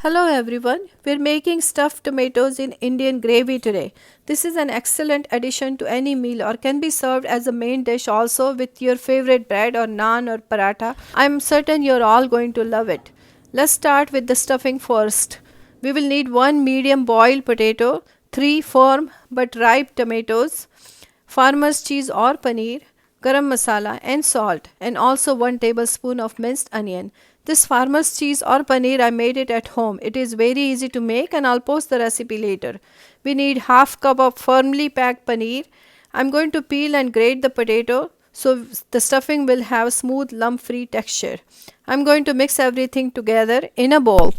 Hello everyone, we're making stuffed tomatoes in Indian gravy today. This is an excellent addition to any meal or can be served as a main dish also with your favorite bread or naan or paratha. I'm certain you're all going to love it. Let's start with the stuffing first. We will need 1 medium boiled potato, 3 firm but ripe tomatoes, farmer's cheese or paneer, garam masala and salt, and also 1 tablespoon of minced onion. This farmer's cheese or paneer I made it at home. It is very easy to make and I'll post the recipe later. We need half cup of firmly packed paneer. I'm going to peel and grate the potato so the stuffing will have smooth lump free texture. I'm going to mix everything together in a bowl.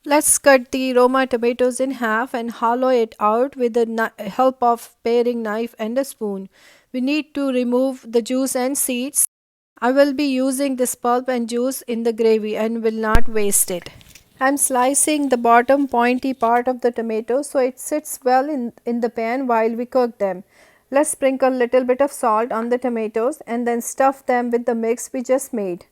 Let's cut the Roma tomatoes in half and hollow it out with the help of paring knife and a spoon. We need to remove the juice and seeds. I will be using this pulp and juice in the gravy and will not waste it. I'm slicing the bottom pointy part of the tomato so it sits well in the pan while we cook them. Let's sprinkle a little bit of salt on the tomatoes and then stuff them with the mix we just made.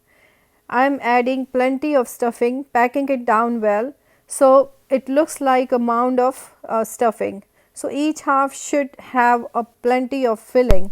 I'm adding plenty of stuffing, packing it down well so it looks like a mound of stuffing. So each half should have a plenty of filling.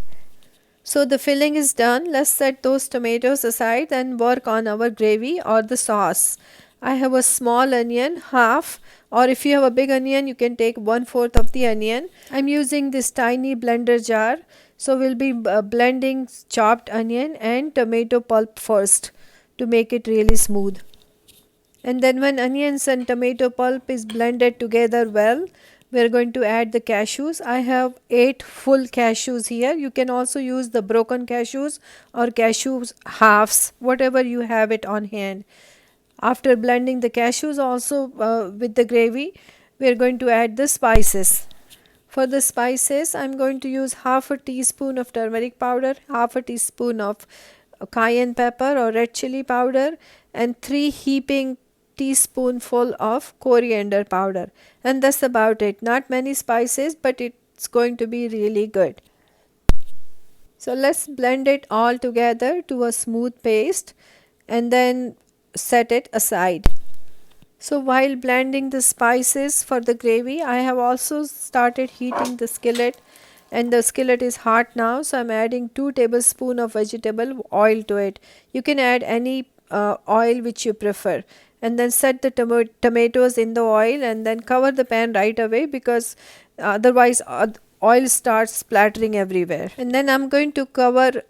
So the filling is done. Let's set those tomatoes aside and work on our gravy or the sauce. I have a small onion, half, or if you have a big onion, you can take 1/4 of the onion. I'm using this tiny blender jar. So we'll be blending chopped onion and tomato pulp first to make it really smooth. And then when onions and tomato pulp is blended together well, we are going to add the cashews. I have 8 full cashews here. You can also use the broken cashews or cashews halves, whatever you have it on hand. After blending the cashews also with the gravy, we are going to add the spices. For the spices, I'm going to use half a teaspoon of turmeric powder, half a teaspoon of cayenne pepper or red chili powder, and 3 heaping teaspoonful of coriander powder, and that's about it. Not many spices, but it's going to be really good. So let's blend it all together to a smooth paste and then set it aside. So while blending the spices for the gravy, I have also started heating the skillet, and the skillet is hot now, so I'm adding 2 tablespoons of vegetable oil to it. You can add any oil which you prefer, and then set the tomatoes in the oil and then cover the pan right away because otherwise oil starts splattering everywhere. And then I'm going to cover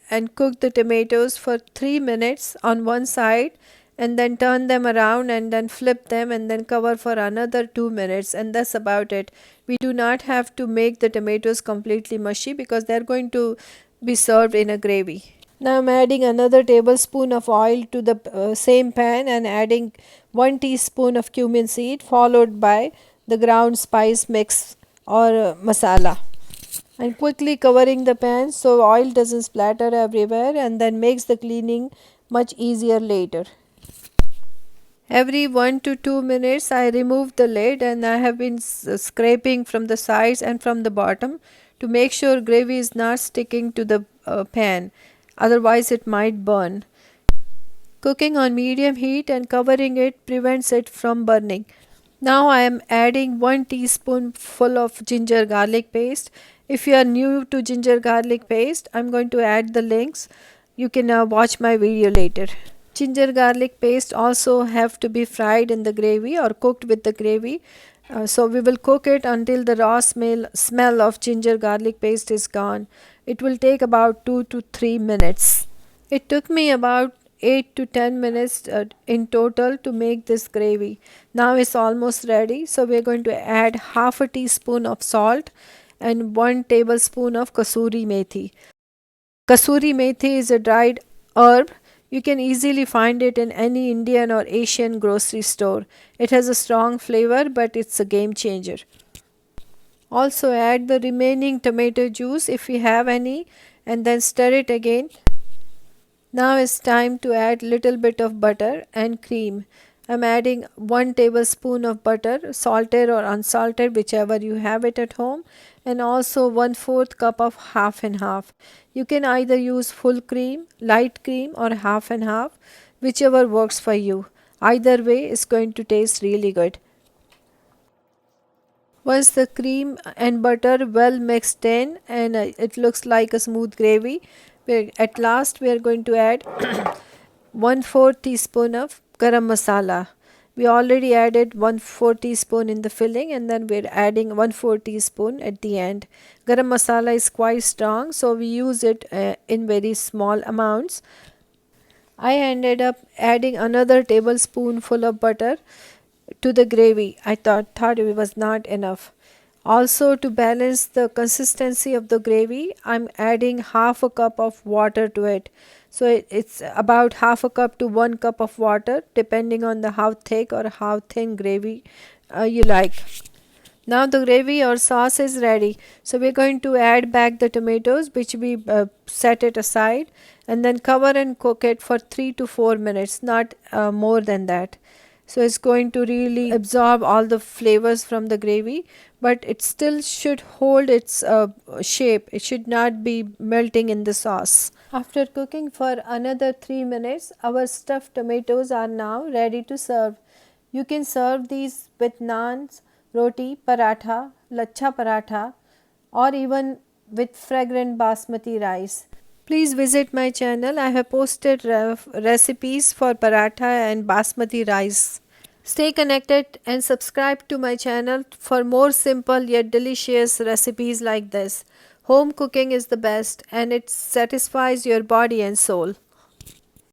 and cook the tomatoes for 3 minutes on one side and then turn them around and then flip them and then cover for another 2 minutes, and that's about it. We do not have to make the tomatoes completely mushy because they're going to be served in a gravy. Now I'm adding another tablespoon of oil to the same pan and adding 1 teaspoon of cumin seed followed by the ground spice mix or masala. I'm quickly covering the pan so oil doesn't splatter everywhere and then makes the cleaning much easier later. Every 1 to 2 minutes I remove the lid and I have been scraping from the sides and from the bottom to make sure gravy is not sticking to the pan, otherwise it might burn. Cooking on medium heat and covering it prevents it from burning. Now I am adding 1 teaspoonful of ginger garlic paste. If you are new to ginger garlic paste, I'm going to add the links. You can watch my video later. Ginger garlic paste also have to be fried in the gravy or cooked with the gravy. So we will cook it until the raw smell of ginger garlic paste is gone. It will take about 2 to 3 minutes. It took me about 8 to 10 minutes in total to make this gravy. Now it's almost ready. So we're going to add half a teaspoon of salt and 1 tablespoon of kasuri methi. Kasuri methi is a dried herb. You can easily find it in any Indian or Asian grocery store. It has a strong flavor, but it's a game changer. Also add the remaining tomato juice if you have any and then stir it again. Now it's time to add little bit of butter and cream. I'm adding 1 tablespoon of butter, salted or unsalted, whichever you have it at home, and also 1/4 cup of half and half. You can either use full cream, light cream, or half and half, whichever works for you. Either way is going to taste really good. Once the cream and butter well mixed in and it looks like a smooth gravy, at last we are going to add 1/4 teaspoon of garam masala. We already added 1/4 teaspoon in the filling, and then we're adding 1/4 teaspoon at the end. Garam masala is quite strong, so we use it in very small amounts. I ended up adding another tablespoonful of butter to the gravy. I thought it was not enough. Also, to balance the consistency of the gravy, I'm adding half a cup of water to it. So it's about half a cup to 1 cup of water, depending on the how thick or how thin gravy you like. Now the gravy or sauce is ready. So we're going to add back the tomatoes, which we set it aside, and then cover and cook it for 3 to 4 minutes, not more than that. So it's going to really absorb all the flavors from the gravy, but it still should hold its shape. It should not be melting in the sauce. After cooking for another 3 minutes, our stuffed tomatoes are now ready to serve. You can serve these with naans, roti, paratha, lachha paratha, or even with fragrant basmati rice. Please visit my channel. I have posted recipes for paratha and basmati rice. Stay connected and subscribe to my channel for more simple yet delicious recipes like this. Home cooking is the best and it satisfies your body and soul.